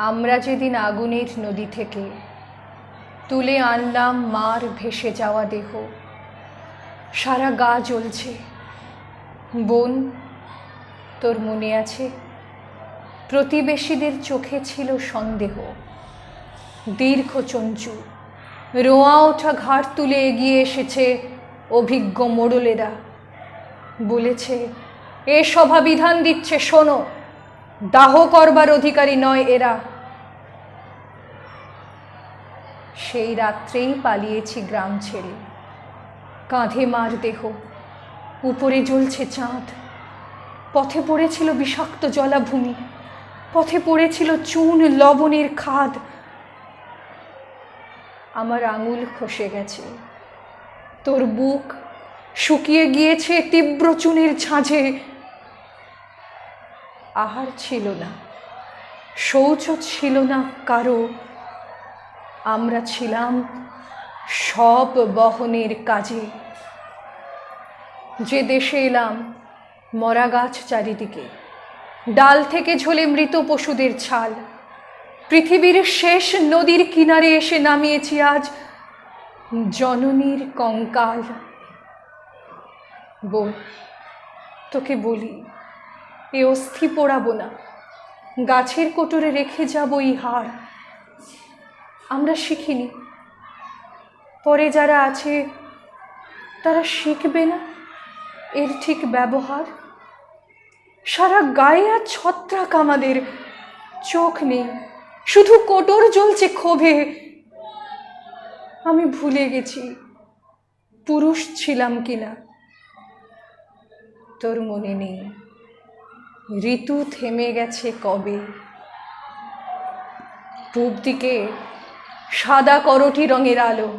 আমরা যেদিন আগুনের নদী থেকে তুলে আনলাম মার ভেসে যাওয়া দেহ, সারা গা জ্বলছে। বোন, তোর মনে আছে? প্রতিবেশীদের চোখে ছিল সন্দেহ। দীর্ঘ চঞ্চু রোঁয়া ওঠা ঘাড় তুলে এগিয়ে এসেছে অভিজ্ঞ মোড়লেরা। বলেছে, এ সভা বিধান দিচ্ছে, শোনো, দাহ করবার অধিকারী নয় এরা। সেই রাত্রেই পালিয়েছি গ্রাম ছেড়ে। কাঁধে মার দেহ, উপরে জ্বলছে চাঁদ। পথে পড়েছিল বিষাক্ত জলাভূমি, পথে পড়েছিল চুন লবণের খাদ। আমার আঙুল খসে গেছে, তোর বুক শুকিয়ে গিয়েছে তীব্র চুনের ঝাঁঝে। আহার ছিল না, শৌচ ছিল না কারো। আমরা ছিলাম সব বহনের কাজে। যে দেশে এলাম, মরা গাছ চারিদিকে, ডাল থেকে ঝোলে মৃত পশুদের ছাল। পৃথিবীর শেষ নদীর কিনারে এসে নামিয়েছি আজ জননীর কঙ্কাল। বোন, তোকে বলি, এ অস্থি পোড়াবো না, গাছের কোটরে রেখে যাবো এই হাড়। আমরা শিখিনি, পরে যারা আছে তারা শিখবে না এর ঠিক ব্যবহার। সারা গায়ে আর ছত্রাক, আমাদের চোখ নেই, শুধু কোটর জ্বলছে ক্ষোভে। আমি ভুলে গেছি পুরুষ ছিলাম কিনা। তোর মনে নেই ঋতু থেমে গেছে কবে। পূব দিকে সাদা করটি রঙের আলো,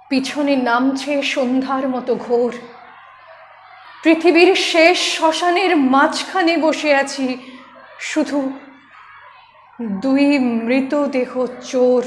পিছনে নামছে সন্ধ্যার মতো ঘোর। পৃথিবীর শেষ শ্মশানের মাঝখানে বসে আছি, শুধু দুই মৃতদেহ চোর।